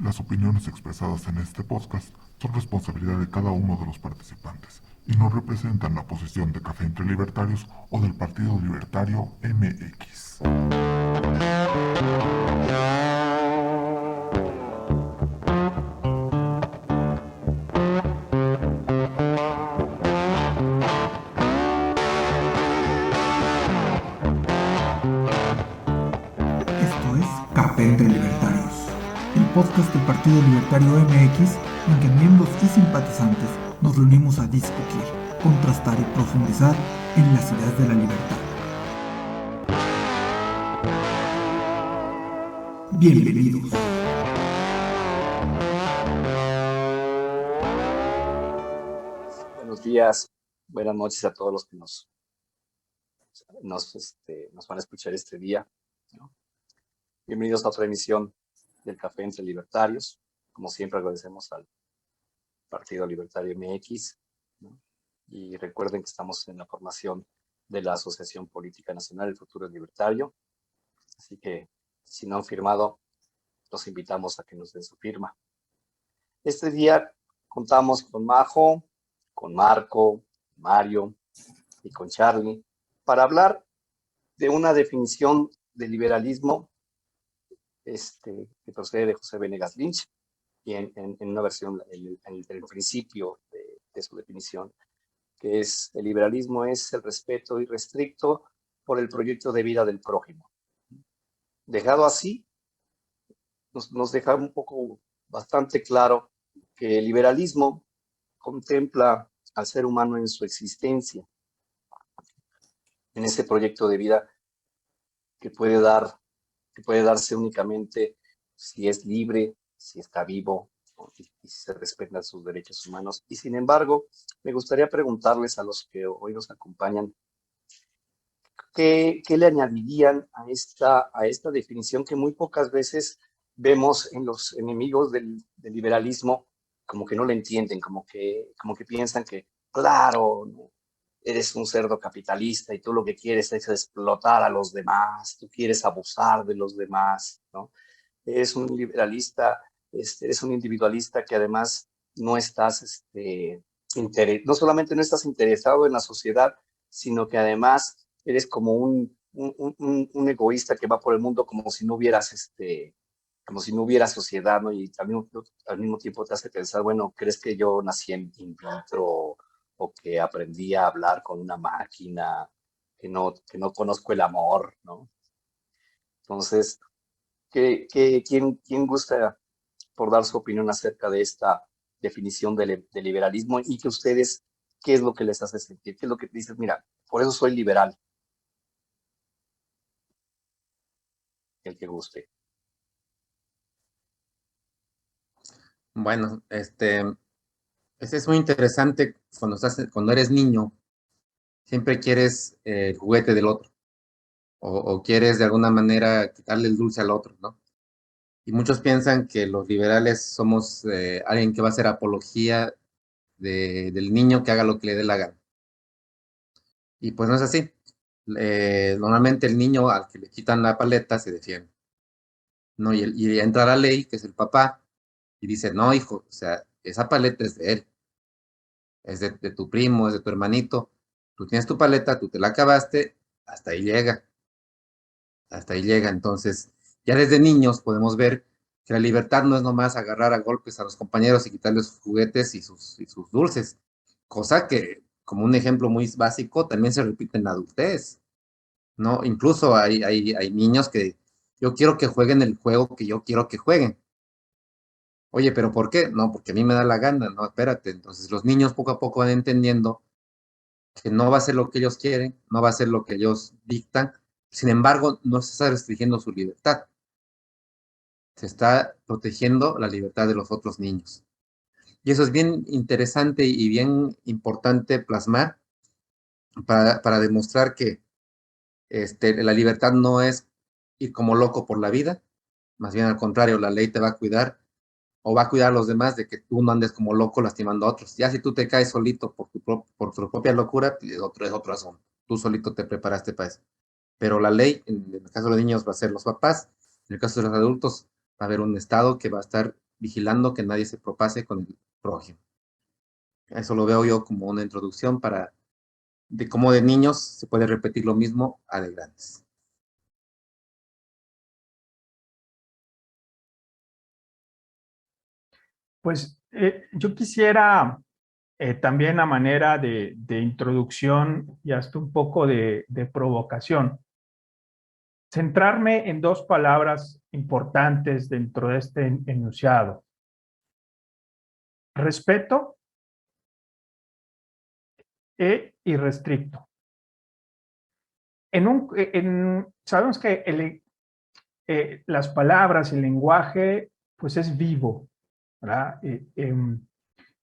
Las opiniones expresadas en este podcast son responsabilidad de cada uno de los participantes y no representan la posición de Café entre Libertarios o del Partido Libertario MX. Esto es Café entre Libertarios, el podcast del Partido Libertario MX en que miembros y simpatizantes nos reunimos a discutir, contrastar y profundizar en las ideas de la libertad. Bienvenidos. Buenos días, buenas noches a todos los que nos van a escuchar este día, ¿no? Bienvenidos a otra emisión del Café entre Libertarios. Como siempre, agradecemos al Partido Libertario MX, ¿no? Y recuerden que estamos en la formación de la Asociación Política Nacional El Futuro es Libertario. Así que, si no han firmado, los invitamos a que nos den su firma. Este día contamos con Majo, con Marco, Mario y con Charlie para hablar de una definición de liberalismo que procede de José Venegas Lynch y en una versión, el principio de su definición, que es: el liberalismo es el respeto irrestricto por el proyecto de vida del prójimo. Dejado así, nos deja un poco bastante claro que el liberalismo contempla al ser humano en su existencia, en ese proyecto de vida que puede darse únicamente si es libre, si está vivo, ¿no? Y si se respetan sus derechos humanos. Y sin embargo, me gustaría preguntarles a los que hoy nos acompañan, ¿qué le añadirían a esta definición que muy pocas veces vemos en los enemigos del liberalismo? Como que no le entienden, como que piensan que, claro, ¿no?, eres un cerdo capitalista y tú lo que quieres es explotar a los demás, tú quieres abusar de los demás, ¿no? Eres un liberalista, eres un individualista que además no estás, no solamente no estás interesado en la sociedad, sino que además eres como un egoísta que va por el mundo como si no hubiera sociedad, ¿no? Y al mismo tiempo te hace pensar, bueno, ¿crees que yo nací in vitro o que aprendí a hablar con una máquina, que no conozco el amor, ¿no? Entonces, quién gusta por dar su opinión acerca de esta definición de liberalismo, y que ustedes, qué es lo que les hace sentir? ¿Qué es lo que dices? Mira, por eso soy liberal, el que guste. Bueno, es muy interesante cuando eres niño, siempre quieres el juguete del otro, o quieres de alguna manera quitarle el dulce al otro, ¿no? Y muchos piensan que los liberales somos alguien que va a hacer apología del niño que haga lo que le dé la gana. Y pues no es así. Normalmente el niño al que le quitan la paleta se defiende, ¿no? Y entra la ley, que es el papá, y dice, no, hijo, o sea, esa paleta es de él. Es de tu primo, es de tu hermanito. Tú tienes tu paleta, tú te la acabaste, hasta ahí llega, hasta ahí llega. Entonces, ya desde niños podemos ver que la libertad no es nomás agarrar a golpes a los compañeros y quitarles sus juguetes y sus dulces, cosa que, como un ejemplo muy básico, también se repite en la adultez, ¿no? Incluso hay niños que yo quiero que jueguen el juego que yo quiero que jueguen. Oye, ¿pero por qué? No, porque a mí me da la gana, no, espérate. Entonces los niños poco a poco van entendiendo que no va a ser lo que ellos quieren, no va a ser lo que ellos dictan. Sin embargo, no se está restringiendo su libertad, se está protegiendo la libertad de los otros niños. Y eso es bien interesante y bien importante plasmar para demostrar que la libertad no es ir como loco por la vida, más bien al contrario, la ley te va a cuidar o va a cuidar a los demás de que tú no andes como loco lastimando a otros. Ya si tú te caes solito por tu propia locura, es otro asunto. Tú solito te preparaste para eso. Pero la ley, en el caso de los niños, va a ser los papás, en el caso de los adultos, va a haber un Estado que va a estar vigilando que nadie se propase con el prójimo. Eso lo veo yo como una introducción de cómo de niños se puede repetir lo mismo a de grandes. Pues yo quisiera también a manera de introducción y hasta un poco de provocación, centrarme en dos palabras importantes dentro de este enunciado. Respeto e irrestricto. Sabemos que las palabras, el lenguaje, pues es vivo, ¿verdad? Es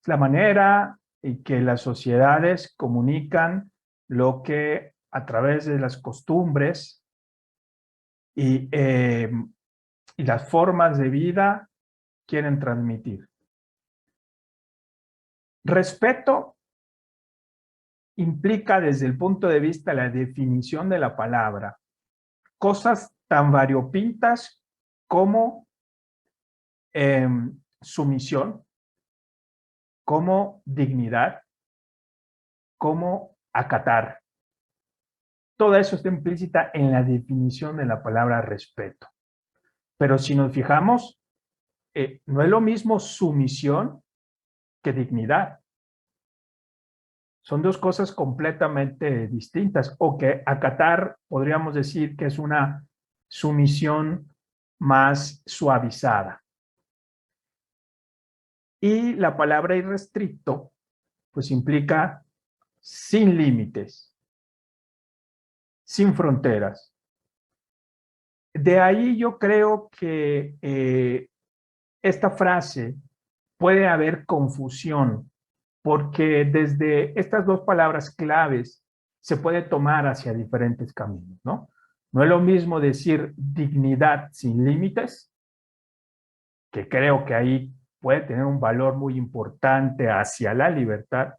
la manera en que las sociedades comunican lo que a través de las costumbres y las formas de vida quieren transmitir. Respeto implica desde el punto de vista de la definición de la palabra cosas tan variopintas como sumisión, como dignidad, como acatar. Todo eso está implícita en la definición de la palabra respeto. Pero si nos fijamos, no es lo mismo sumisión que dignidad. Son dos cosas completamente distintas, o que acatar podríamos decir que es una sumisión más suavizada. Y la palabra irrestricto, pues implica sin límites, sin fronteras. De ahí yo creo que esta frase puede haber confusión, porque desde estas dos palabras claves se puede tomar hacia diferentes caminos, ¿no? No es lo mismo decir dignidad sin límites, que creo que ahí puede tener un valor muy importante hacia la libertad,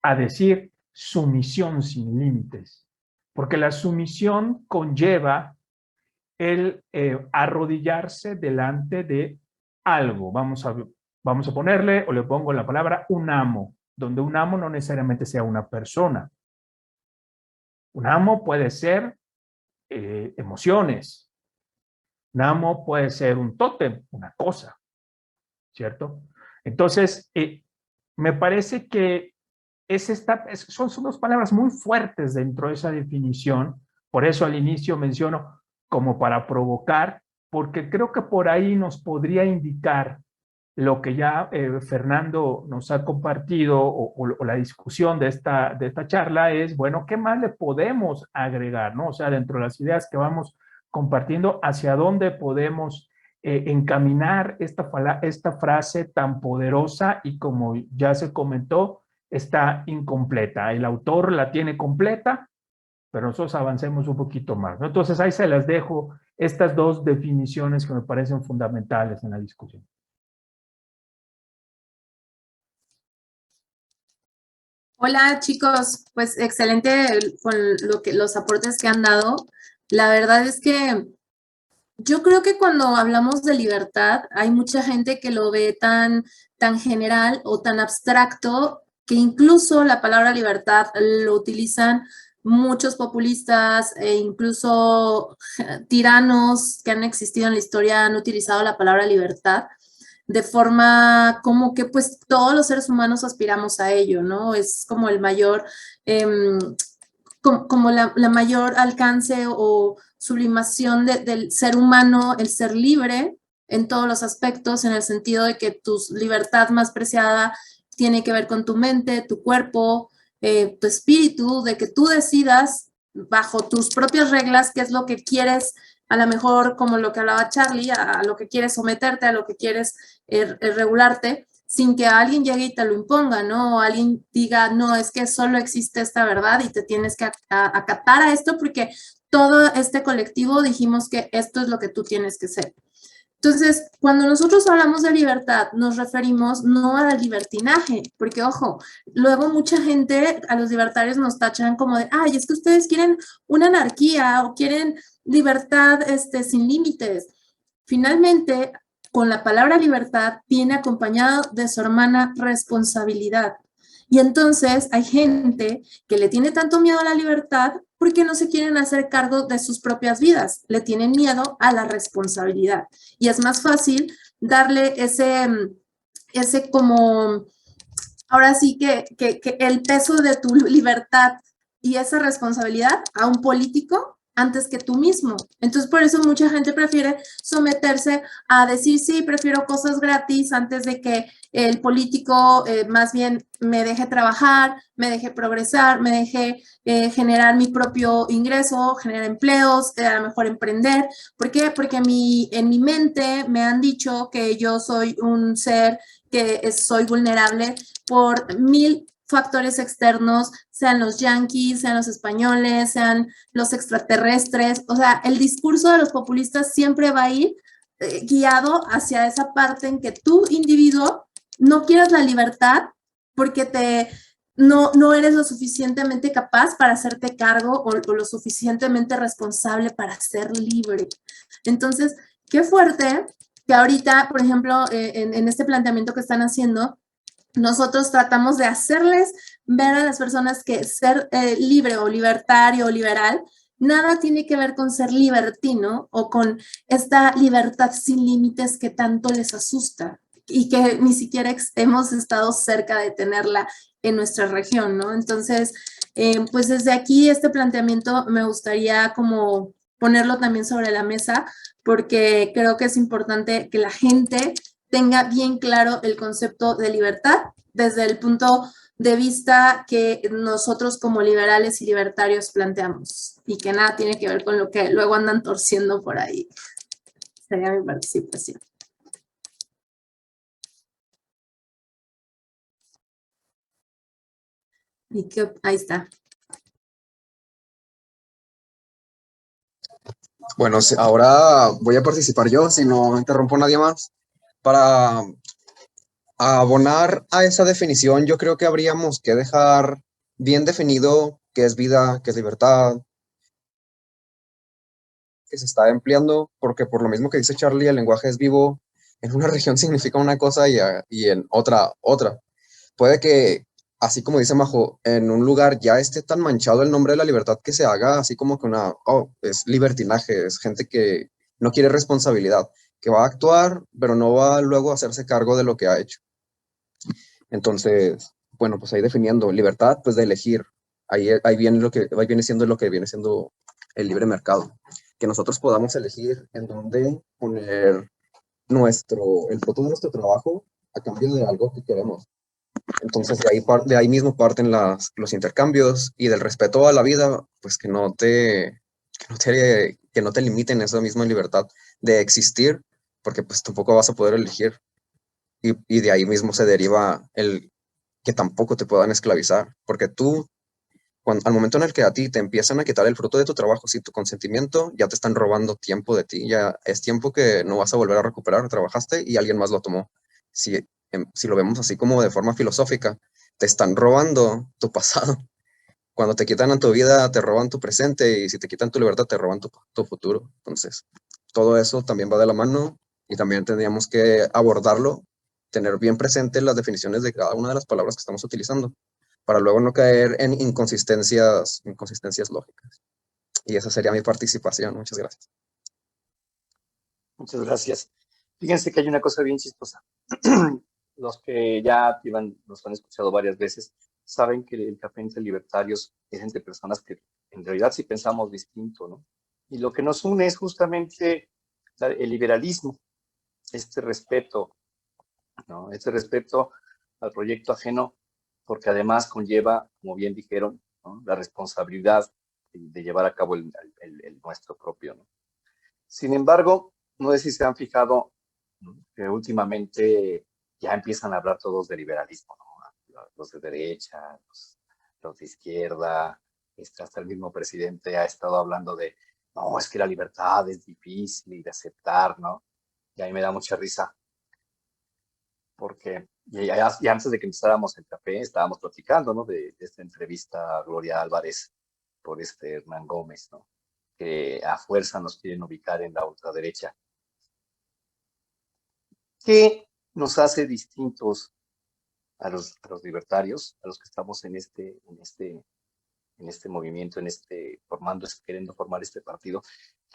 a decir sumisión sin límites, porque la sumisión conlleva el arrodillarse delante de algo. Vamos a ponerle, o le pongo la palabra, un amo, donde un amo no necesariamente sea una persona. Un amo puede ser emociones. Un amo puede ser un tótem, una cosa, ¿cierto? Entonces, me parece que son dos palabras muy fuertes dentro de esa definición. Por eso al inicio menciono como para provocar, porque creo que por ahí nos podría indicar lo que ya Fernando nos ha compartido, o la discusión de esta charla es, bueno, ¿qué más le podemos agregar, ¿no? O sea, dentro de las ideas que vamos compartiendo, hacia dónde podemos encaminar esta frase tan poderosa y, como ya se comentó, está incompleta. El autor la tiene completa, pero nosotros avancemos un poquito más, ¿no? Entonces ahí se las dejo, estas dos definiciones que me parecen fundamentales en la discusión. Hola chicos, pues excelente con los aportes que han dado. La verdad es que yo creo que cuando hablamos de libertad hay mucha gente que lo ve tan general o tan abstracto que incluso la palabra libertad lo utilizan muchos populistas e incluso tiranos que han existido en la historia han utilizado la palabra libertad de forma como que pues todos los seres humanos aspiramos a ello, ¿no? Es como el mayor, como la mayor alcance o sublimación del ser humano, el ser libre en todos los aspectos, en el sentido de que tu libertad más preciada tiene que ver con tu mente, tu cuerpo, tu espíritu, de que tú decidas bajo tus propias reglas qué es lo que quieres, a lo mejor como lo que hablaba Charlie, a lo que quieres someterte, a lo que quieres regularte, sin que alguien llegue y te lo imponga, ¿no? O alguien diga, no, es que solo existe esta verdad y te tienes que acatar a esto porque todo este colectivo dijimos que esto es lo que tú tienes que ser. Entonces, cuando nosotros hablamos de libertad, nos referimos no al libertinaje, porque ojo, luego mucha gente, a los libertarios nos tachan como de, ay, es que ustedes quieren una anarquía o quieren libertad sin límites. Finalmente, con la palabra libertad viene acompañado de su hermana responsabilidad. Y entonces hay gente que le tiene tanto miedo a la libertad porque no se quieren hacer cargo de sus propias vidas, le tienen miedo a la responsabilidad. Y es más fácil darle ese como, ahora sí que el peso de tu libertad y esa responsabilidad a un político antes que tú mismo. Entonces, por eso mucha gente prefiere someterse a decir, sí, prefiero cosas gratis antes de que el político más bien me deje trabajar, me deje progresar, me deje generar mi propio ingreso, generar empleos, a lo mejor emprender. ¿Por qué? Porque en mi mente me han dicho que yo soy un ser que soy vulnerable por 1000 factores externos, sean los yanquis, sean los españoles, sean los extraterrestres. O sea, el discurso de los populistas siempre va a ir guiado hacia esa parte en que tú, individuo, no quieras la libertad porque no eres lo suficientemente capaz para hacerte cargo o lo suficientemente responsable para ser libre. Entonces, qué fuerte que ahorita, por ejemplo, en este planteamiento que están haciendo, nosotros tratamos de hacerles ver a las personas que ser libre o libertario o liberal nada tiene que ver con ser libertino o con esta libertad sin límites que tanto les asusta y que ni siquiera hemos estado cerca de tenerla en nuestra región, ¿no? Entonces, pues desde aquí este planteamiento me gustaría como ponerlo también sobre la mesa porque creo que es importante que la gente tenga bien claro el concepto de libertad desde el punto de vista que nosotros como liberales y libertarios planteamos y que nada tiene que ver con lo que luego andan torciendo por ahí. Sería mi participación. Ahí está. Bueno, ahora voy a participar yo, si no interrumpo a nadie más. Para abonar a esa definición, yo creo que habríamos que dejar bien definido qué es vida, qué es libertad, que se está empleando, porque por lo mismo que dice Charlie, el lenguaje es vivo. En una región significa una cosa y en otra. Puede que, así como dice Majo, en un lugar ya esté tan manchado el nombre de la libertad que se haga así como que es libertinaje, es gente que no quiere responsabilidad, que va a actuar, pero no va luego a hacerse cargo de lo que ha hecho. Entonces, bueno, pues ahí definiendo libertad, pues de elegir. Ahí viene siendo lo que viene siendo el libre mercado. Que nosotros podamos elegir en dónde poner el fruto de nuestro trabajo a cambio de algo que queremos. Entonces, de ahí mismo parten los intercambios y del respeto a la vida, pues que no te limiten esa misma libertad de existir, porque pues tampoco vas a poder elegir. Y de ahí mismo se deriva el que tampoco te puedan esclavizar, porque tú, al momento en el que a ti te empiezan a quitar el fruto de tu trabajo sin tu consentimiento, ya te están robando tiempo de ti, ya es tiempo que no vas a volver a recuperar, trabajaste y alguien más lo tomó. Si lo vemos así como de forma filosófica, te están robando tu pasado. Cuando te quitan en tu vida, te roban tu presente, y si te quitan tu libertad, te roban tu futuro. Entonces, todo eso también va de la mano y también tendríamos que abordarlo, tener bien presente las definiciones de cada una de las palabras que estamos utilizando, para luego no caer en inconsistencias lógicas. Y esa sería mi participación. Muchas gracias. Muchas gracias. Fíjense que hay una cosa bien chistosa. Los que ya nos han escuchado varias veces saben que el café entre libertarios es entre personas que en realidad sí pensamos distinto, ¿no? Y lo que nos une es justamente el liberalismo, este respeto, ¿no? Este respeto al proyecto ajeno, porque además conlleva, como bien dijeron, ¿no?, la responsabilidad de llevar a cabo el nuestro propio, ¿no? Sin embargo, no sé si se han fijado, ¿no?, que últimamente ya empiezan a hablar todos de liberalismo, ¿no? Los de derecha, los de izquierda, hasta el mismo presidente ha estado hablando de, no, es que la libertad es difícil y de aceptar, ¿no? Y a mí me da mucha risa, porque y antes de que empezáramos el café estábamos platicando, ¿no?, de esta entrevista a Gloria Álvarez por Hernán Gómez, ¿no?, que a fuerza nos quieren ubicar en la ultraderecha. ¿Qué nos hace distintos a los libertarios, a los que estamos en este movimiento, queriendo formar este partido?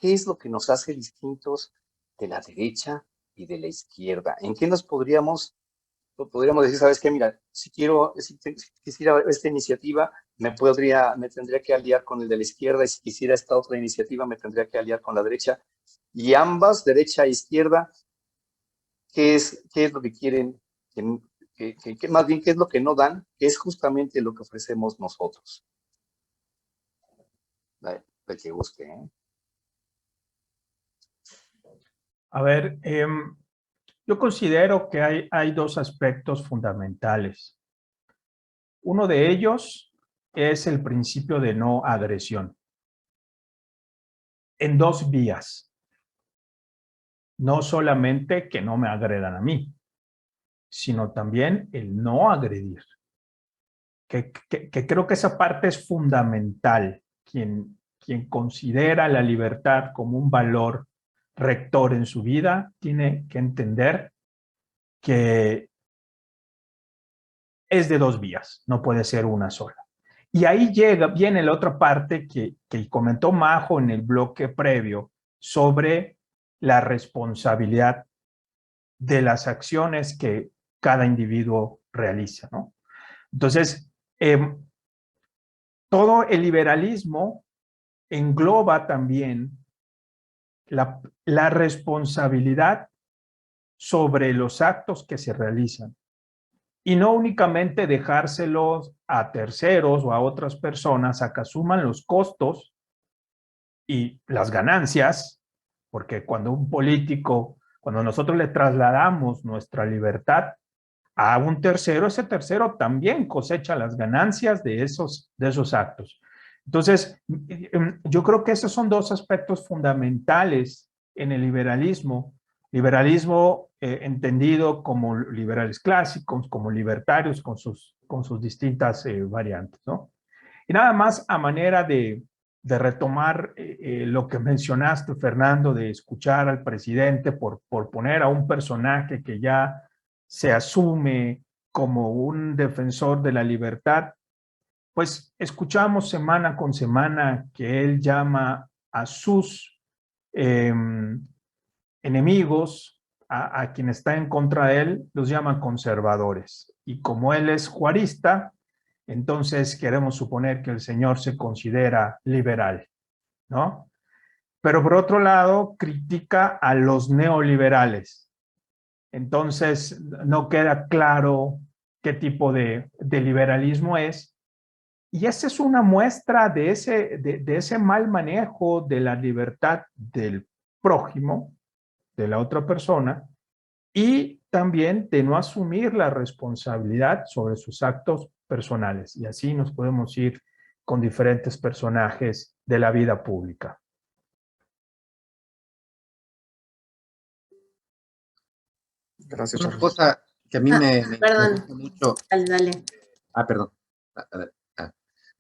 ¿Qué es lo que nos hace distintos de la derecha y de la izquierda? ¿En qué nos podríamos decir, sabes qué, mira, si quisiera esta iniciativa, me tendría que aliar con el de la izquierda, y si quisiera esta otra iniciativa, me tendría que aliar con la derecha? Y ambas, derecha e izquierda, ¿qué es lo que quieren? Más bien, ¿qué es lo que no dan? Que es justamente lo que ofrecemos nosotros. El que busque, ¿eh? A ver, yo considero que hay dos aspectos fundamentales. Uno de ellos es el principio de no agresión, en dos vías. No solamente que no me agredan a mí, sino también el no agredir. Que creo que esa parte es fundamental. Quien considera la libertad como un valor rector en su vida tiene que entender que es de dos vías, no puede ser una sola. Y ahí viene la otra parte que comentó Majo en el bloque previo sobre la responsabilidad de las acciones que cada individuo realiza, ¿no? Entonces, todo el liberalismo engloba también la responsabilidad sobre los actos que se realizan y no únicamente dejárselos a terceros o a otras personas a que asuman los costos y las ganancias, porque cuando nosotros le trasladamos nuestra libertad a un tercero, ese tercero también cosecha las ganancias de esos actos. Entonces, yo creo que esos son dos aspectos fundamentales en el liberalismo. Liberalismo entendido como liberales clásicos, como libertarios con sus distintas variantes, ¿no? Y nada más a manera de retomar lo que mencionaste, Fernando, de escuchar al presidente por poner a un personaje que ya se asume como un defensor de la libertad, pues escuchamos semana con semana que él llama a sus enemigos, a quien está en contra de él, los llama conservadores. Y como él es juarista, entonces queremos suponer que el señor se considera liberal, ¿no? Pero por otro lado, critica a los neoliberales. Entonces, no queda claro qué tipo de liberalismo es. Y esa es una muestra de ese mal manejo de la libertad del prójimo, de la otra persona, y también de no asumir la responsabilidad sobre sus actos personales. Y así nos podemos ir con diferentes personajes de la vida pública. Gracias, Una Charlie. cosa que a mí me Perdón. gusta mucho. Dale. Perdón.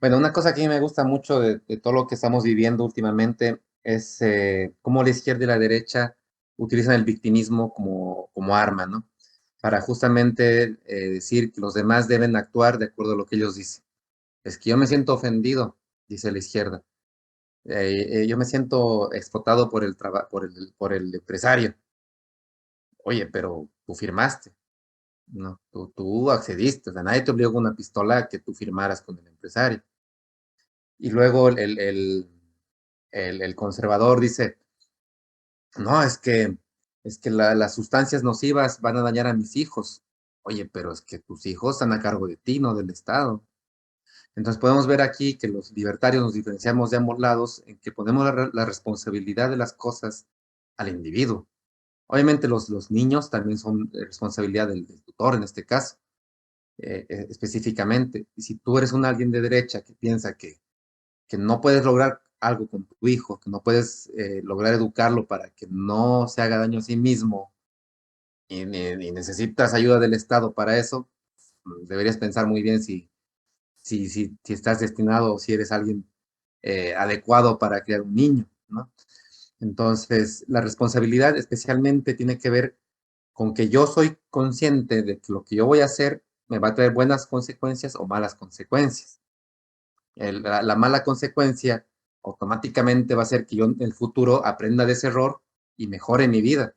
Bueno, una cosa que a mí me gusta mucho de todo lo que estamos viviendo últimamente es cómo la izquierda y la derecha utilizan el victimismo como arma, ¿no? Para justamente decir que los demás deben actuar de acuerdo a lo que ellos dicen. Es que yo me siento ofendido, dice la izquierda. Yo me siento explotado por el empresario. Oye, pero tú firmaste. No, tú accediste, o sea, nadie te obligó con una pistola a que tú firmaras con el empresario. Y luego el conservador dice, no, es que las sustancias nocivas van a dañar a mis hijos. Oye, pero es que tus hijos están a cargo de ti, no del Estado. Entonces podemos ver aquí que los libertarios nos diferenciamos de ambos lados en que ponemos la responsabilidad de las cosas al individuo. Obviamente los niños también son responsabilidad del tutor en este caso, específicamente. Y si tú eres alguien de derecha que piensa que no puedes lograr algo con tu hijo, que no puedes lograr educarlo para que no se haga daño a sí mismo y necesitas ayuda del Estado para eso, deberías pensar muy bien si estás destinado o si eres alguien adecuado para criar un niño, ¿no? Entonces, la responsabilidad especialmente tiene que ver con que yo soy consciente de que lo que yo voy a hacer me va a traer buenas consecuencias o malas consecuencias. La mala consecuencia automáticamente va a ser que yo en el futuro aprenda de ese error y mejore mi vida.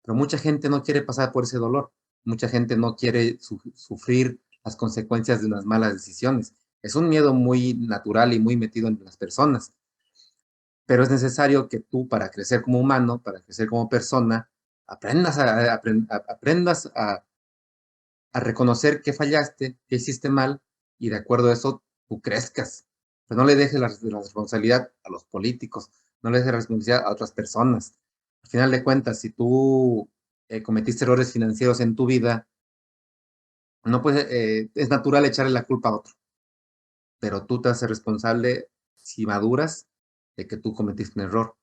Pero mucha gente no quiere pasar por ese dolor. Mucha gente no quiere sufrir las consecuencias de unas malas decisiones. Es un miedo muy natural y muy metido en las personas. Pero es necesario que tú, para crecer como humano, para crecer como persona, aprendas a reconocer que fallaste, que hiciste mal, y de acuerdo a eso, tú crezcas. Pero no le dejes la responsabilidad a los políticos, no le dejes la responsabilidad a otras personas. Al final de cuentas, si tú cometiste errores financieros en tu vida, no puedes, es natural echarle la culpa a otro, pero tú te haces responsable, si maduras, de que tú cometiste un error.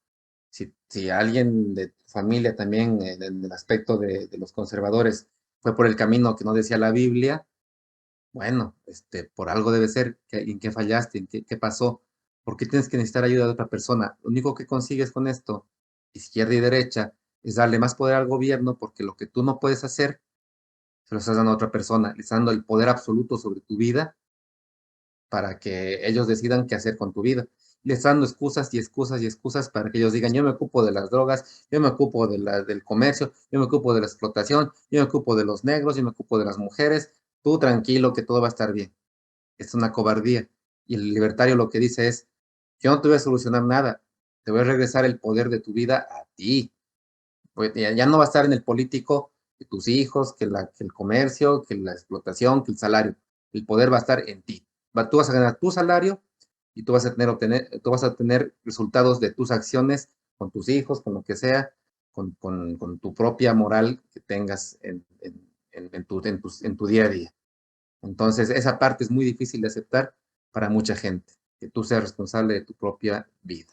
Si alguien de tu familia también, en el aspecto de los conservadores, fue por el camino que no decía la Biblia, bueno, por algo debe ser, en qué fallaste, qué pasó, por qué tienes que necesitar ayuda de otra persona. Lo único que consigues con esto, izquierda y derecha, es darle más poder al gobierno, porque lo que tú no puedes hacer, se lo estás dando a otra persona, le estás dando el poder absoluto sobre tu vida para que ellos decidan qué hacer con tu vida. Le estás dando excusas y excusas y excusas para que ellos digan, yo me ocupo de las drogas, yo me ocupo del comercio, yo me ocupo de la explotación, yo me ocupo de los negros, yo me ocupo de las mujeres, tú tranquilo que todo va a estar bien. Es una cobardía. Y el libertario lo que dice es, yo no te voy a solucionar nada, te voy a regresar el poder de tu vida a ti. Pues ya no va a estar en el político, que tus hijos, que el comercio, que la explotación, que el salario. El poder va a estar en ti. Tú vas a ganar tu salario y tú vas a tener resultados de tus acciones con tus hijos, con lo que sea, con tu propia moral que tengas en tu día a día. Entonces, esa parte es muy difícil de aceptar para mucha gente, que tú seas responsable de tu propia vida.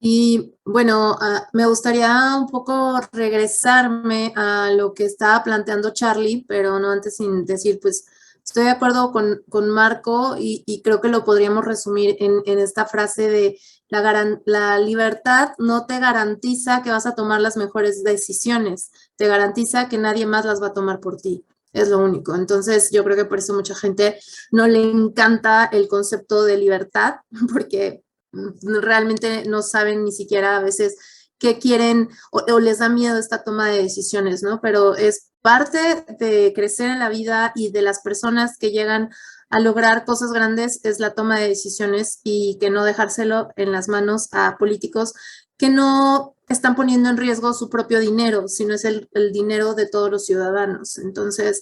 Y bueno, me gustaría un poco regresarme a lo que estaba planteando Charlie, pero no antes sin decir, pues estoy de acuerdo con Marco y creo que lo podríamos resumir en esta frase de la libertad no te garantiza que vas a tomar las mejores decisiones, te garantiza que nadie más las va a tomar por ti. Es lo único. Entonces, yo creo que por eso mucha gente no le encanta el concepto de libertad, porque realmente no saben ni siquiera a veces qué quieren o les da miedo esta toma de decisiones, ¿no? Pero es parte de crecer en la vida y de las personas que llegan a lograr cosas grandes es la toma de decisiones y que no dejárselo en las manos a políticos que no están poniendo en riesgo su propio dinero, sino es el dinero de todos los ciudadanos. Entonces,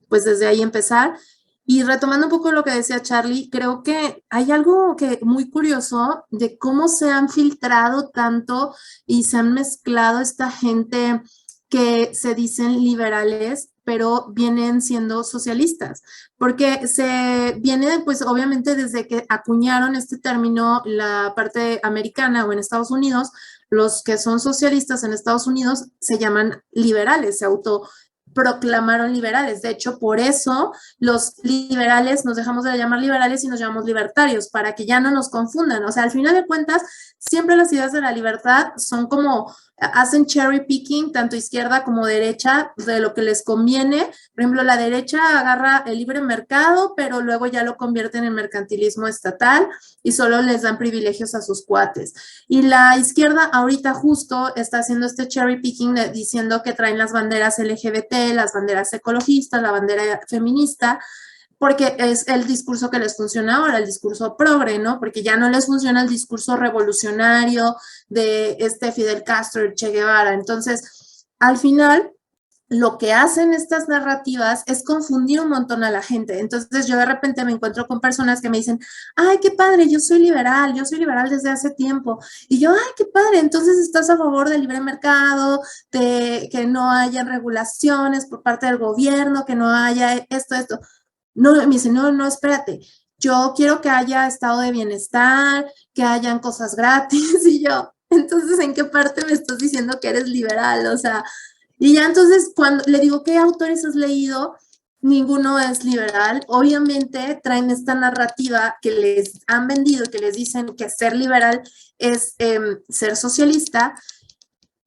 pues desde ahí empezar. Y retomando un poco lo que decía Charlie, creo que hay algo que muy curioso de cómo se han filtrado tanto y se han mezclado esta gente que se dicen liberales, pero vienen siendo socialistas, porque se viene pues obviamente desde que acuñaron este término la parte americana o en Estados Unidos, los que son socialistas en Estados Unidos se llaman liberales, se autoproclamaron liberales. De hecho, por eso los liberales nos dejamos de llamar liberales y nos llamamos libertarios, para que ya no nos confundan. O sea, al final de cuentas, siempre las ideas de la libertad son como, hacen cherry picking, tanto izquierda como derecha, de lo que les conviene. Por ejemplo, la derecha agarra el libre mercado, pero luego ya lo convierten en mercantilismo estatal y solo les dan privilegios a sus cuates. Y la izquierda ahorita justo está haciendo este cherry picking diciendo que traen las banderas LGBT, las banderas ecologistas, la bandera feminista, porque es el discurso que les funciona ahora, el discurso progre, ¿no? Porque ya no les funciona el discurso revolucionario de Fidel Castro, el Che Guevara. Entonces, al final, lo que hacen estas narrativas es confundir un montón a la gente. Entonces yo de repente me encuentro con personas que me dicen, ay, qué padre, yo soy liberal desde hace tiempo. Y yo, ay, qué padre, entonces estás a favor del libre mercado, de que no haya regulaciones por parte del gobierno, que no haya esto. No, me dicen, no, espérate, yo quiero que haya estado de bienestar, que hayan cosas gratis. Y yo, entonces, ¿en qué parte me estás diciendo que eres liberal? O sea, y ya entonces cuando le digo, ¿qué autores has leído? Ninguno es liberal. Obviamente traen esta narrativa que les han vendido, que les dicen que ser liberal es ser socialista.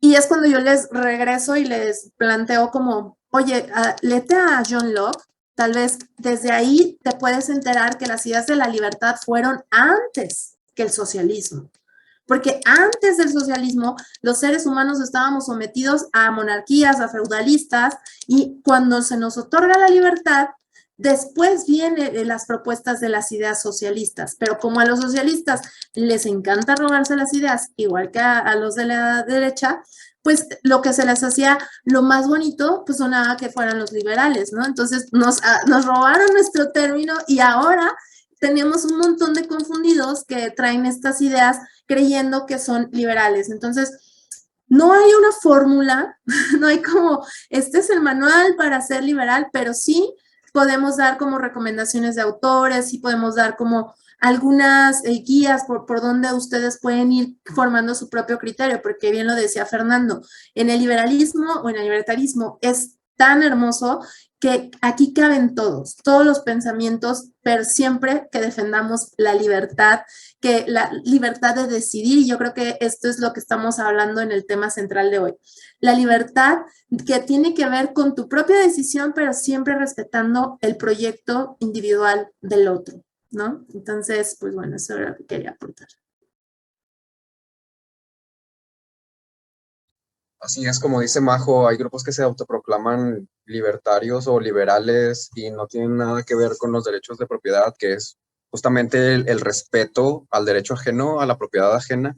Y es cuando yo les regreso y les planteo como, oye, léete a John Locke, tal vez desde ahí te puedes enterar que las ideas de la libertad fueron antes que el socialismo. Porque antes del socialismo, los seres humanos estábamos sometidos a monarquías, a feudalistas, y cuando se nos otorga la libertad, después vienen las propuestas de las ideas socialistas. Pero como a los socialistas les encanta robarse las ideas, igual que a los de la derecha, pues lo que se les hacía lo más bonito, pues sonaba que fueran los liberales, ¿no? Entonces nos robaron nuestro término y ahora tenemos un montón de confundidos que traen estas ideas creyendo que son liberales. Entonces, no hay una fórmula, no hay como, este es el manual para ser liberal, pero sí podemos dar como recomendaciones de autores, sí podemos dar como algunas guías por donde ustedes pueden ir formando su propio criterio, porque bien lo decía Fernando, en el liberalismo o en el libertarismo es tan hermoso que aquí caben todos los pensamientos, pero siempre que defendamos la libertad de decidir, y yo creo que esto es lo que estamos hablando en el tema central de hoy. La libertad que tiene que ver con tu propia decisión, pero siempre respetando el proyecto individual del otro, ¿no? Entonces, pues bueno, eso era lo que quería aportar. Así es, como dice Majo, hay grupos que se autoproclaman libertarios o liberales y no tienen nada que ver con los derechos de propiedad, que es justamente el respeto al derecho ajeno, a la propiedad ajena,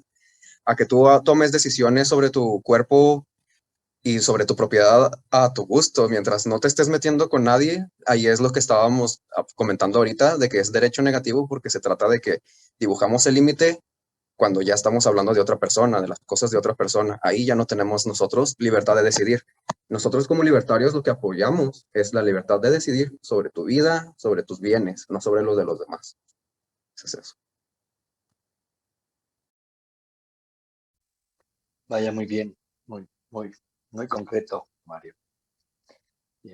a que tú tomes decisiones sobre tu cuerpo y sobre tu propiedad a tu gusto, mientras no te estés metiendo con nadie. Ahí es lo que estábamos comentando ahorita, de que es derecho negativo porque se trata de que dibujamos el límite cuando ya estamos hablando de otra persona, de las cosas de otra persona. Ahí ya no tenemos nosotros libertad de decidir. Nosotros como libertarios lo que apoyamos es la libertad de decidir sobre tu vida, sobre tus bienes, no sobre los de los demás. Eso es eso. Vaya, muy bien, muy concreto, Mario. Y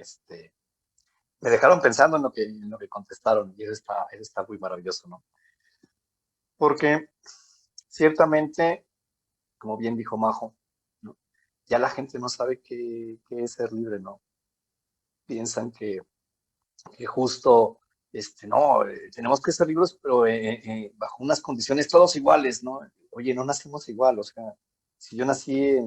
me dejaron pensando en lo que contestaron, y eso está muy maravilloso, ¿no? Porque ciertamente, como bien dijo Majo, ¿no? Ya la gente no sabe qué es ser libre, ¿no? Piensan que justo, no, tenemos que ser libres, pero bajo unas condiciones todos iguales, ¿no? Oye, no nacimos igual, o sea, si yo nací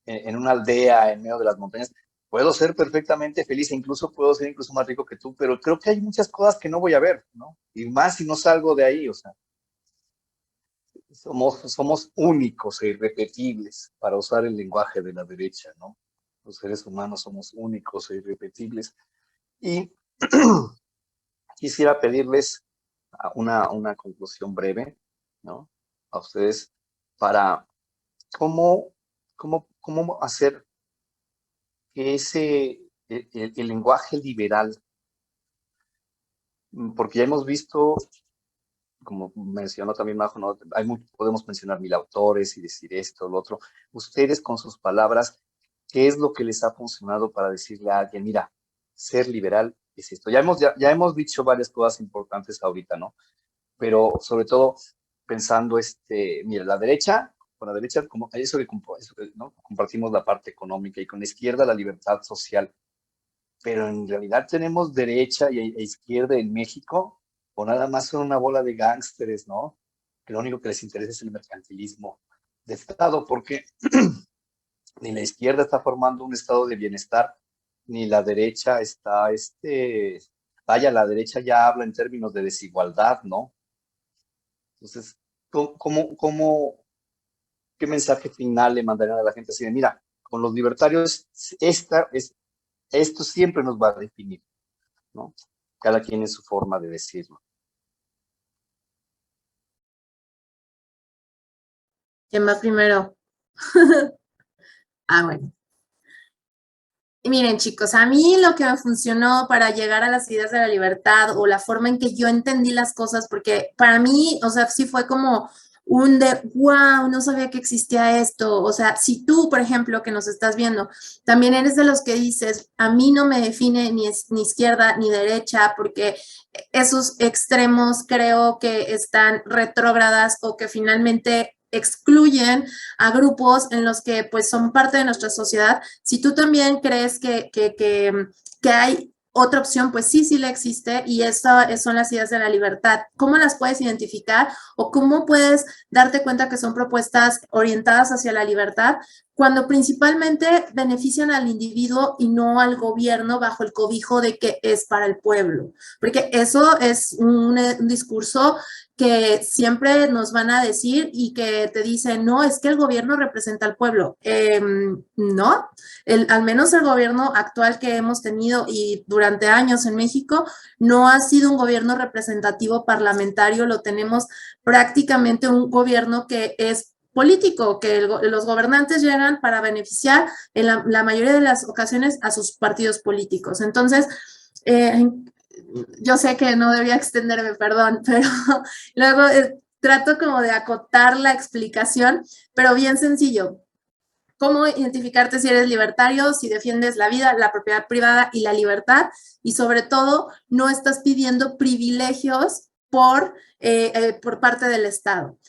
en una aldea en medio de las montañas, puedo ser perfectamente feliz e incluso puedo ser incluso más rico que tú, pero creo que hay muchas cosas que no voy a ver, ¿no? Y más si no salgo de ahí, o sea, somos únicos e irrepetibles, para usar el lenguaje de la derecha, ¿no? Los seres humanos somos únicos e irrepetibles. Y quisiera pedirles una conclusión breve, ¿no? A ustedes para cómo hacer que el lenguaje liberal, porque ya hemos visto, como mencionó también Majo, ¿no? Podemos mencionar 1000 autores y decir esto, lo otro. Ustedes con sus palabras, ¿qué es lo que les ha funcionado para decirle a alguien, mira, ser liberal es esto? Ya hemos dicho varias cosas importantes ahorita, ¿no? Pero sobre todo pensando, mira, con la derecha, como eso ¿no? Compartimos la parte económica y con la izquierda la libertad social, pero en realidad tenemos derecha e izquierda en México, o nada más son una bola de gángsteres, ¿no? Que lo único que les interesa es el mercantilismo de Estado, porque ni la izquierda está formando un estado de bienestar, ni la derecha está, vaya, la derecha ya habla en términos de desigualdad, ¿no? Entonces, ¿qué mensaje final le mandarían a la gente así de, mira, con los libertarios, esto siempre nos va a definir, ¿no? Cada quien es su forma de decirlo. ¿Quién va primero? Bueno. Y miren, chicos, a mí lo que me funcionó para llegar a las ideas de la libertad o la forma en que yo entendí las cosas, porque para mí, o sea, sí fue como wow, no sabía que existía esto. O sea, si tú, por ejemplo, que nos estás viendo, también eres de los que dices, a mí no me define ni izquierda ni derecha, porque esos extremos creo que están retrógradas o que finalmente excluyen a grupos en los que pues son parte de nuestra sociedad. Si tú también crees que hay otra opción, pues sí, sí le existe, y eso son las ideas de la libertad. ¿Cómo las puedes identificar o cómo puedes darte cuenta que son propuestas orientadas hacia la libertad cuando principalmente benefician al individuo y no al gobierno bajo el cobijo de que es para el pueblo? Porque eso es un discurso que siempre nos van a decir y que te dicen, no, es que el gobierno representa al pueblo. No, al menos el gobierno actual que hemos tenido y durante años en México no ha sido un gobierno representativo parlamentario, lo tenemos prácticamente un gobierno que es político, que los gobernantes llegan para beneficiar en la mayoría de las ocasiones a sus partidos políticos. Entonces, yo sé que no debía extenderme, perdón, pero luego trato como de acotar la explicación, pero bien sencillo. ¿Cómo identificarte si eres libertario, si defiendes la vida, la propiedad privada y la libertad? Y sobre todo, no estás pidiendo privilegios por parte del Estado.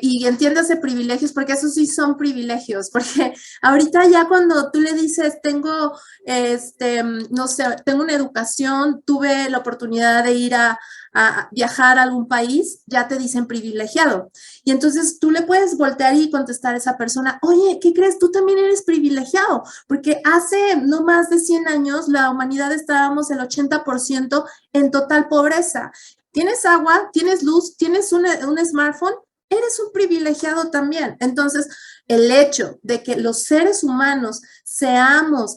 Y entiéndase privilegios, porque esos sí son privilegios, porque ahorita ya cuando tú le dices, tengo, no sé, tengo una educación, tuve la oportunidad de ir a viajar a algún país, ya te dicen privilegiado. Y entonces tú le puedes voltear y contestar a esa persona, oye, ¿qué crees? Tú también eres privilegiado, porque hace no más de 100 años la humanidad estábamos el 80% en total pobreza. Tienes agua, tienes luz, tienes un smartphone, eres un privilegiado también. Entonces, el hecho de que los seres humanos seamos,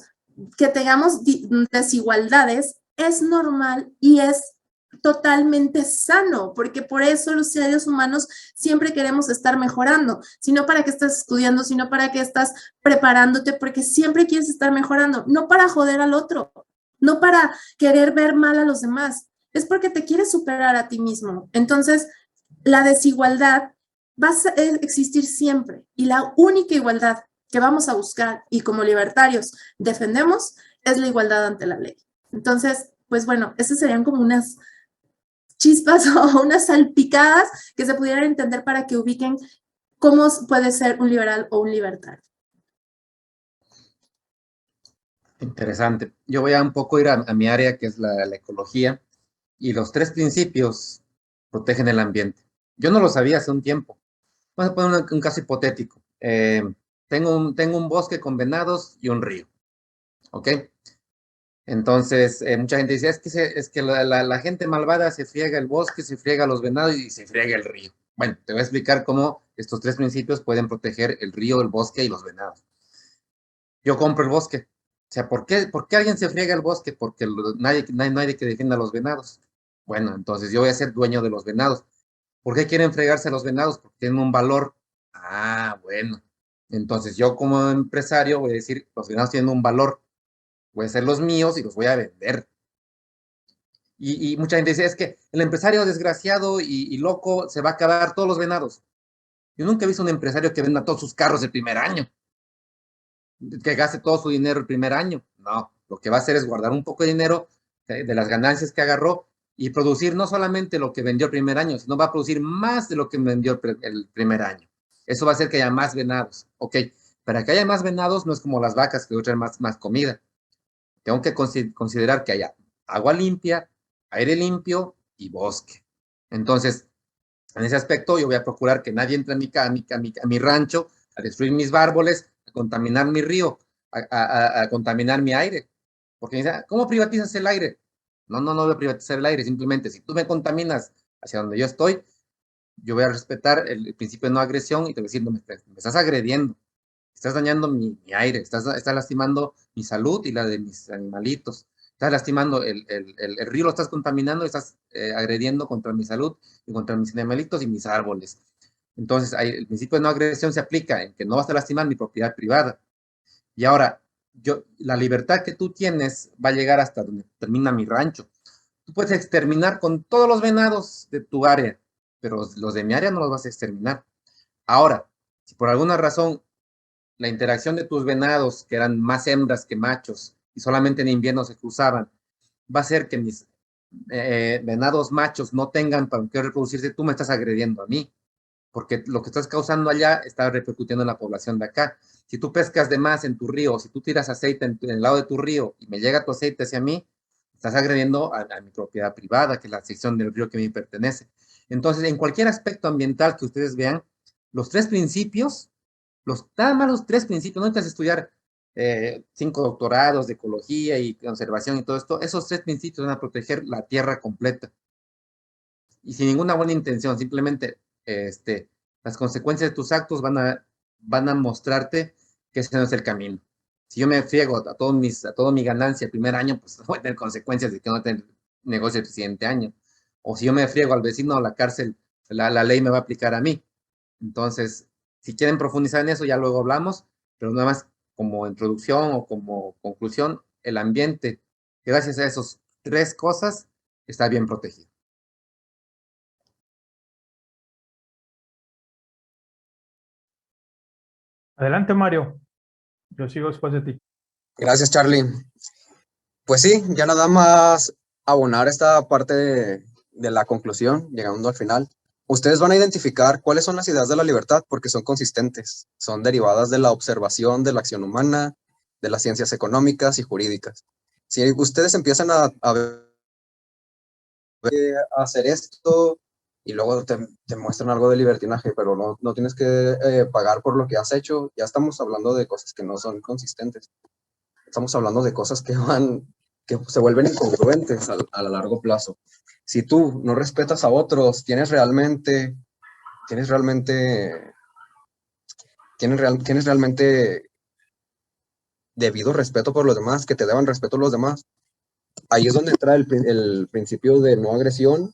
que tengamos desigualdades, es normal y es totalmente sano, porque por eso los seres humanos siempre queremos estar mejorando, sino para qué estás estudiando, sino para qué estás preparándote, porque siempre quieres estar mejorando, no para joder al otro, no para querer ver mal a los demás, es porque te quieres superar a ti mismo. Entonces, la desigualdad va a existir siempre, y la única igualdad que vamos a buscar y como libertarios defendemos es la igualdad ante la ley. Entonces, pues bueno, esas serían como unas chispas o unas salpicadas que se pudieran entender para que ubiquen cómo puede ser un liberal o un libertario. Interesante. Yo voy a un poco ir a mi área, que es la ecología, y los 3 principios protegen el ambiente. Yo no lo sabía hace un tiempo. Vamos a poner un caso hipotético. Tengo un bosque con venados y un río, ¿ok? Entonces, mucha gente dice, es que la gente malvada se friega el bosque, se friega los venados y se friega el río. Bueno, te voy a explicar cómo estos 3 principios pueden proteger el río, el bosque y los venados. Yo compro el bosque. O sea, ¿por qué alguien se friega el bosque? Porque nadie que defienda a los venados. Bueno, entonces yo voy a ser dueño de los venados. ¿Por qué quieren fregarse a los venados? Porque tienen un valor. Ah, bueno. Entonces yo como empresario voy a decir, los venados tienen un valor. Voy a hacer los míos y los voy a vender. Y mucha gente dice, es que el empresario desgraciado y loco se va a acabar todos los venados. Yo nunca he visto un empresario que venda todos sus carros el primer año, que gaste todo su dinero el primer año. No, lo que va a hacer es guardar un poco de dinero de las ganancias que agarró y producir no solamente lo que vendió el primer año, sino va a producir más de lo que vendió el primer año. Eso va a hacer que haya más venados. Ok, para que haya más venados no es como las vacas que traen más comida. Tengo que considerar que haya agua limpia, aire limpio y bosque. Entonces, en ese aspecto, yo voy a procurar que nadie entre a mi rancho a destruir mis árboles, a contaminar mi río, a contaminar mi aire. Porque me dicen, ¿cómo privatizas el aire? No voy a privatizar el aire. Simplemente, si tú me contaminas hacia donde yo estoy, yo voy a respetar el principio de no agresión y te voy a decir, no, me estás agrediendo. Estás dañando mi aire, estás lastimando mi salud y la de mis animalitos. Estás lastimando el río, lo estás contaminando, estás agrediendo contra mi salud y contra mis animalitos y mis árboles. Entonces, el principio de no agresión se aplica en que no vas a lastimar mi propiedad privada. Y ahora, la libertad que tú tienes va a llegar hasta donde termina mi rancho. Tú puedes exterminar con todos los venados de tu área, pero los de mi área no los vas a exterminar. Ahora, si por alguna razón la interacción de tus venados, que eran más hembras que machos, y solamente en invierno se cruzaban, va a hacer que mis venados machos no tengan para qué reproducirse, tú me estás agrediendo a mí. porque lo que estás causando allá está repercutiendo en la población de acá. Si tú pescas de más en tu río, si tú tiras aceite en el lado de tu río y me llega tu aceite hacia mí, estás agrediendo a mi propiedad privada, que es la sección del río que a mí pertenece. Entonces, en cualquier aspecto ambiental que ustedes vean, los tres principios, nada más los tres principios, no necesitas estudiar 5 doctorados de ecología y conservación y todo esto, esos tres principios van a proteger la tierra completa. Y sin ninguna buena intención, simplemente las consecuencias de tus actos van a mostrarte que ese no es el camino. Si yo me friego a toda mi ganancia el primer año, pues voy a tener consecuencias de que no tener negocio el siguiente año. O si yo me friego al vecino a la cárcel, la ley me va a aplicar a mí. Entonces, si quieren profundizar en eso, ya luego hablamos, pero nada más como introducción o como conclusión, el ambiente, gracias a esas tres cosas, está bien protegido. Adelante, Mario. Yo sigo después de ti. Gracias, Charlie. Pues sí, ya nada más abonar esta parte de la conclusión, llegando al final. Ustedes van a identificar cuáles son las ideas de la libertad porque son consistentes, son derivadas de la observación de la acción humana, de las ciencias económicas y jurídicas. Si ustedes empiezan a hacer esto y luego te muestran algo de libertinaje, pero no tienes que pagar por lo que has hecho, ya estamos hablando de cosas que no son consistentes. Estamos hablando de cosas que se vuelven incongruentes a largo plazo. Si tú no respetas a otros, tienes realmente debido respeto por los demás, que te deban respeto a los demás. Ahí es donde entra el principio de no agresión,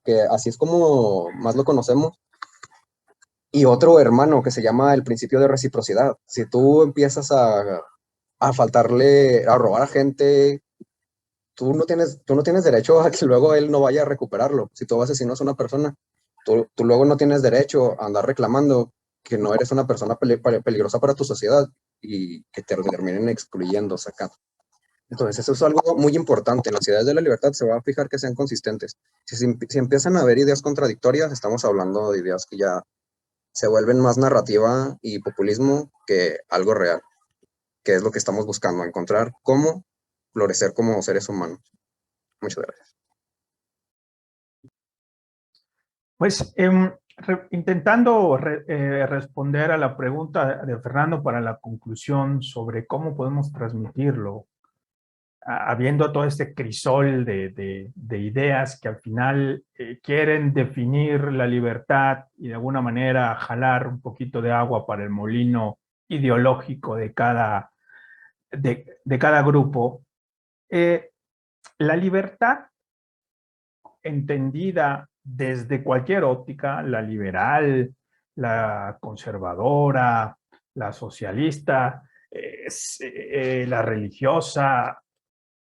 que así es como más lo conocemos. Y otro hermano que se llama el principio de reciprocidad. Si tú empiezas a faltarle, a robar a gente, tú no tienes derecho a que luego él no vaya a recuperarlo. Si tú asesinas a una persona, tú luego no tienes derecho a andar reclamando que no eres una persona peligrosa para tu sociedad y que te terminen excluyendo, sacando. Entonces, eso es algo muy importante. En las ideas de la libertad se va a fijar que sean consistentes. Si empiezan a haber ideas contradictorias, estamos hablando de ideas que ya se vuelven más narrativa y populismo que algo real, que es lo que estamos buscando, encontrar cómo florecer como seres humanos. Muchas gracias. Pues intentando responder a la pregunta de Fernando para la conclusión sobre cómo podemos transmitirlo, habiendo todo este crisol de ideas que al final quieren definir la libertad y de alguna manera jalar un poquito de agua para el molino ideológico de cada grupo. La libertad entendida desde cualquier óptica, la liberal, la conservadora, la socialista, la religiosa,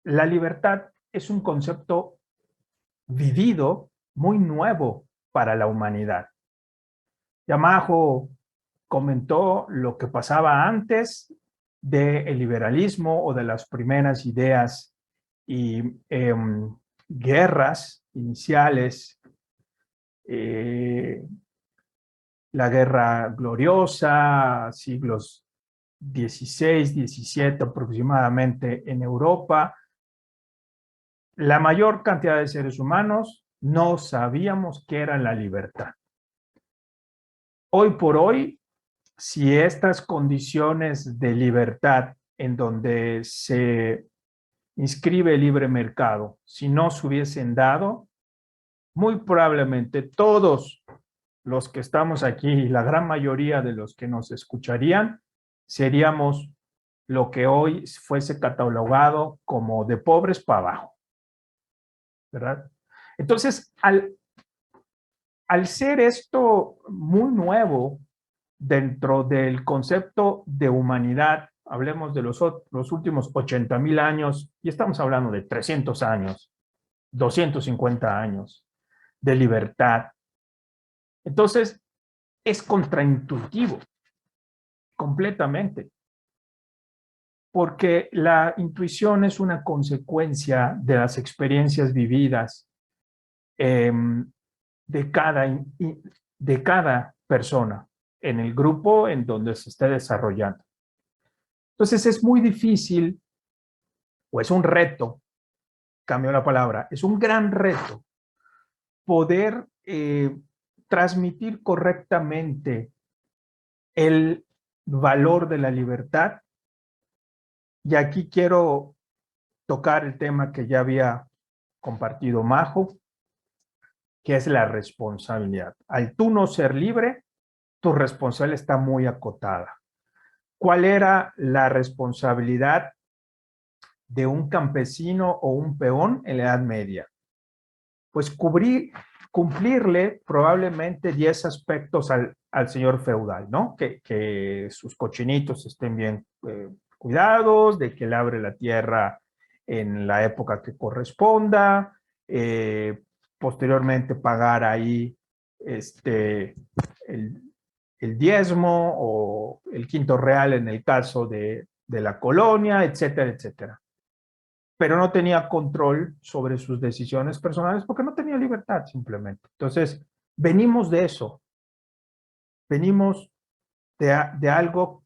la libertad es un concepto vivido, muy nuevo para la humanidad. Yamajo comentó lo que pasaba antes del liberalismo o de las primeras ideas y guerras iniciales, la Guerra Gloriosa, siglos XVI, XVII aproximadamente en Europa. La mayor cantidad de seres humanos no sabíamos qué era la libertad. Hoy por hoy, si estas condiciones de libertad en donde se inscribe el libre mercado, si no se hubiesen dado, muy probablemente todos los que estamos aquí, la gran mayoría de los que nos escucharían, seríamos lo que hoy fuese catalogado como de pobres para abajo, ¿verdad? Entonces, al ser esto muy nuevo dentro del concepto de humanidad, hablemos de los últimos 80,000 años, y estamos hablando de 300 años, 250 años de libertad. Entonces, es contraintuitivo, completamente, porque la intuición es una consecuencia de las experiencias vividas de cada de cada persona en el grupo en donde se esté desarrollando. Entonces es muy difícil, o es un reto, cambio la palabra, es un gran reto poder transmitir correctamente el valor de la libertad. Y aquí quiero tocar el tema que ya había compartido Majo, que es la responsabilidad. Al tú no ser libre, tu responsabilidad está muy acotada. ¿Cuál era la responsabilidad de un campesino o un peón en la Edad Media? Pues cumplirle probablemente 10 aspectos al señor feudal, ¿no? Que sus cochinitos estén bien cuidados, de que labre la tierra en la época que corresponda, posteriormente pagar ahí el diezmo o el quinto real en el caso de la colonia, etcétera, etcétera. Pero no tenía control sobre sus decisiones personales porque no tenía libertad simplemente. Entonces, venimos de eso. Venimos de algo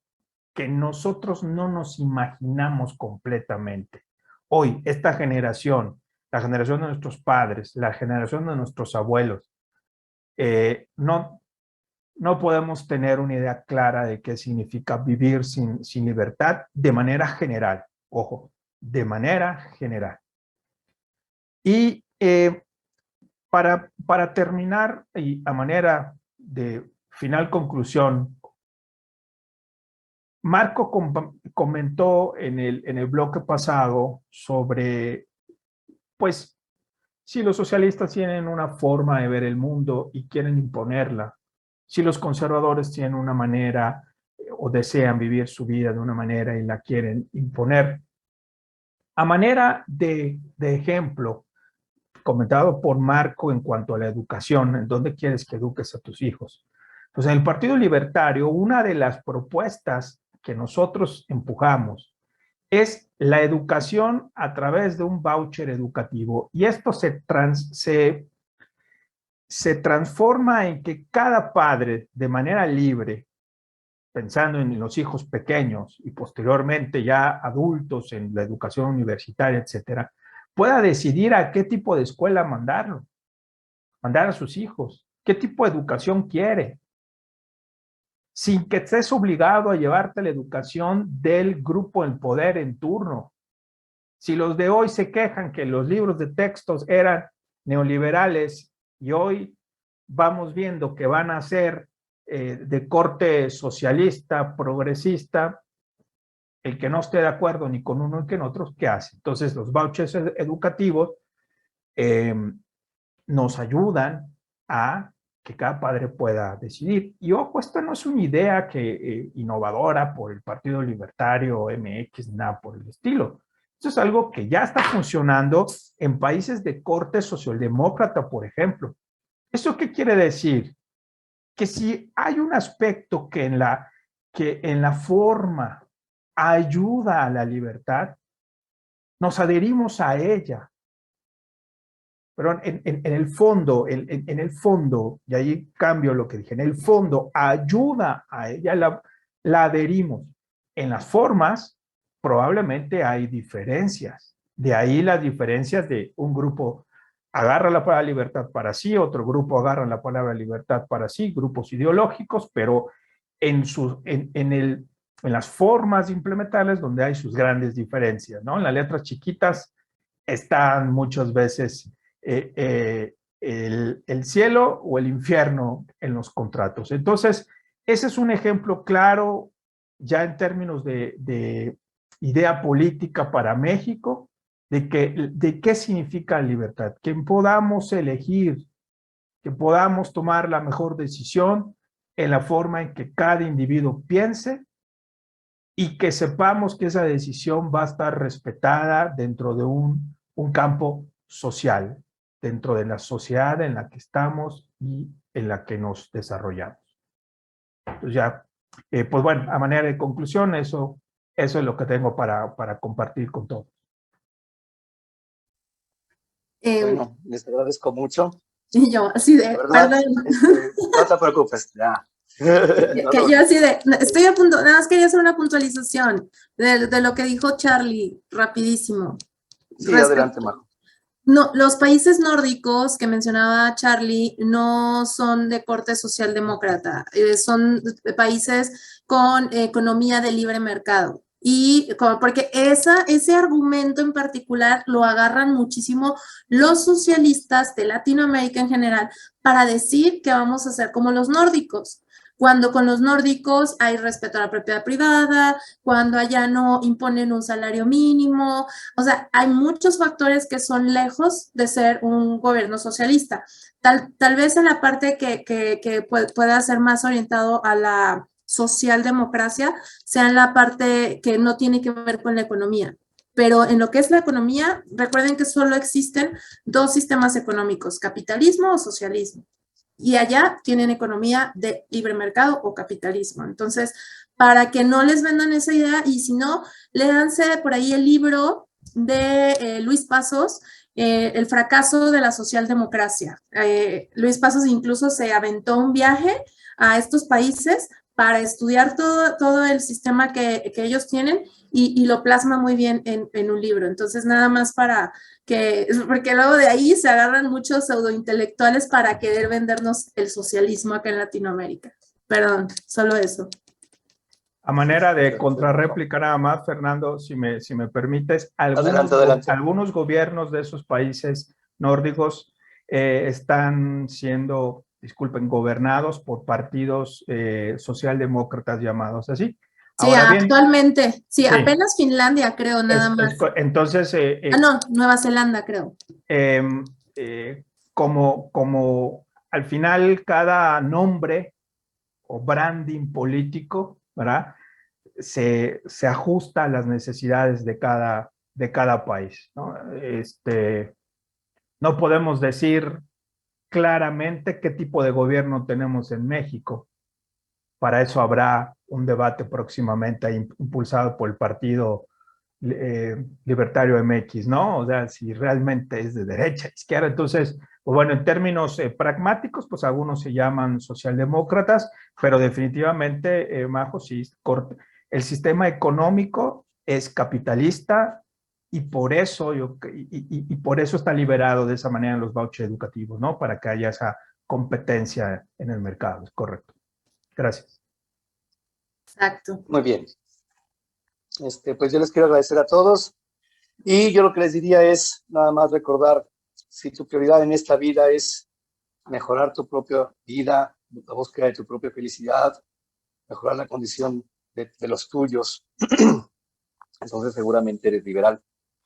que nosotros no nos imaginamos completamente. Hoy, esta generación, la generación de nuestros padres, la generación de nuestros abuelos, no podemos tener una idea clara de qué significa vivir sin libertad de manera general. Ojo, de manera general. Y para terminar, y a manera de final conclusión, Marco comentó en el bloque pasado sobre, pues, si los socialistas tienen una forma de ver el mundo y quieren imponerla, si los conservadores tienen una manera o desean vivir su vida de una manera y la quieren imponer. A manera de ejemplo, comentado por Marco en cuanto a la educación, ¿en dónde quieres que eduques a tus hijos? Pues en el Partido Libertario, una de las propuestas que nosotros empujamos es la educación a través de un voucher educativo. Y esto se transforma en que cada padre, de manera libre, pensando en los hijos pequeños y posteriormente ya adultos en la educación universitaria, etcétera, pueda decidir a qué tipo de escuela mandar a sus hijos, qué tipo de educación quiere, sin que estés obligado a llevarte la educación del grupo en poder en turno. Si los de hoy se quejan que los libros de textos eran neoliberales y hoy vamos viendo que van a ser de corte socialista, progresista, el que no esté de acuerdo ni con uno ni con otros, ¿qué hace? Entonces los vouchers educativos nos ayudan a que cada padre pueda decidir. Y ojo, esta no es una idea innovadora por el Partido Libertario MX, nada por el estilo. Esto es algo que ya está funcionando en países de corte socialdemócrata, por ejemplo. ¿Eso qué quiere decir? Que si hay un aspecto que en la forma ayuda a la libertad, nos adherimos a ella. Pero en el fondo, y ahí cambio lo que dije, en el fondo ayuda a ella, la adherimos. En las formas, probablemente hay diferencias. De ahí las diferencias de un grupo agarra la palabra libertad para sí, otro grupo agarra la palabra libertad para sí, grupos ideológicos, pero en las formas de implementarlas donde hay sus grandes diferencias, ¿no? En las letras chiquitas están muchas veces el cielo o el infierno en los contratos. Entonces, ese es un ejemplo claro ya en términos de idea política para México, de qué significa libertad, que podamos elegir, que podamos tomar la mejor decisión en la forma en que cada individuo piense y que sepamos que esa decisión va a estar respetada dentro de un campo social, dentro de la sociedad en la que estamos y en la que nos desarrollamos. Entonces ya, pues bueno, a manera de conclusión, eso es lo que tengo para compartir con todos. Bueno, les agradezco mucho. Y yo así de, ¿verdad? perdón. No te preocupes, ya. Que yo así de, estoy a punto, nada más quería hacer una puntualización de lo que dijo Charlie, rapidísimo. Sí, adelante, Majo. No, los países nórdicos que mencionaba Charlie no son de corte socialdemócrata, son países con economía de libre mercado. Y porque ese argumento en particular lo agarran muchísimo los socialistas de Latinoamérica en general para decir que vamos a ser como los nórdicos. Cuando con los nórdicos hay respeto a la propiedad privada, cuando allá no imponen un salario mínimo, o sea, hay muchos factores que son lejos de ser un gobierno socialista. Tal vez en la parte que pueda ser más orientado a la socialdemocracia, sea en la parte que no tiene que ver con la economía. Pero en lo que es la economía, recuerden que solo existen dos sistemas económicos, capitalismo o socialismo. Y allá tienen economía de libre mercado o capitalismo. Entonces, para que no les vendan esa idea, y si no, léanse por ahí el libro de Luis Pasos, El fracaso de la socialdemocracia. Luis Pasos incluso se aventó un viaje a estos países para estudiar todo el sistema que ellos tienen y lo plasma muy bien en un libro. Entonces, nada más porque luego de ahí se agarran muchos pseudointelectuales para querer vendernos el socialismo acá en Latinoamérica. Perdón, solo eso. A manera de contrarréplica nada más, Fernando, si me permites, Adelante. algunos gobiernos de esos países nórdicos están siendo, disculpen, gobernados por partidos socialdemócratas llamados así. Sí, Ahora bien, actualmente, sí, sí, apenas Finlandia creo, nada más. Entonces, no, Nueva Zelanda creo. Como al final cada nombre o branding político, ¿verdad? Se ajusta a las necesidades de cada país, ¿no? No podemos decir claramente qué tipo de gobierno tenemos en México. Para eso habrá un debate próximamente impulsado por el Partido Libertario MX, ¿no? O sea, si realmente es de derecha, izquierda. Entonces, pues bueno, en términos pragmáticos, pues algunos se llaman socialdemócratas, pero definitivamente, Majo, sí, el sistema económico es capitalista y por eso, por eso está liberado de esa manera en los vouchers educativos, ¿no? Para que haya esa competencia en el mercado, es correcto. Gracias. Exacto. Muy bien. Pues yo les quiero agradecer a todos y yo lo que les diría es nada más recordar, si tu prioridad en esta vida es mejorar tu propia vida, la búsqueda de tu propia felicidad, mejorar la condición de los tuyos, entonces seguramente eres liberal.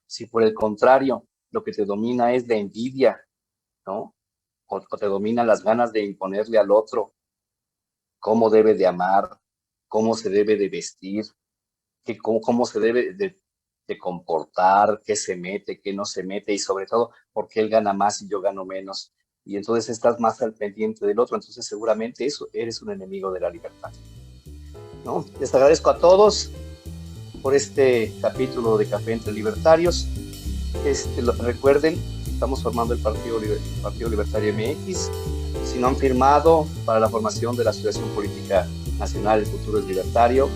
Si por el contrario lo que te domina es la envidia, ¿no? O te dominan las ganas de imponerle al otro cómo debe de amar, cómo se debe de vestir, cómo se debe de comportar, qué se mete, qué no se mete y sobre todo por qué él gana más y yo gano menos. Y entonces estás más al pendiente del otro, entonces seguramente eso eres un enemigo de la libertad, ¿no? Les agradezco a todos por este capítulo de Café entre Libertarios. Recuerden, estamos formando el Partido Libertario MX. Si no han firmado para la formación de la Asociación Política Nacional El Futuro es Libertario,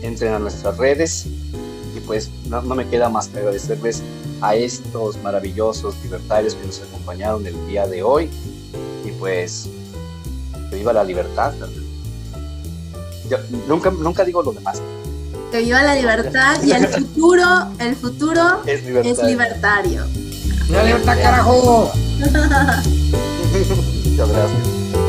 entren a nuestras redes y pues no me queda más que agradecerles a estos maravillosos libertarios que nos acompañaron el día de hoy y pues que viva la libertad. Yo nunca digo lo demás. Que viva la libertad y el futuro es libertario. ¡La libertad, carajo! Muchas gracias.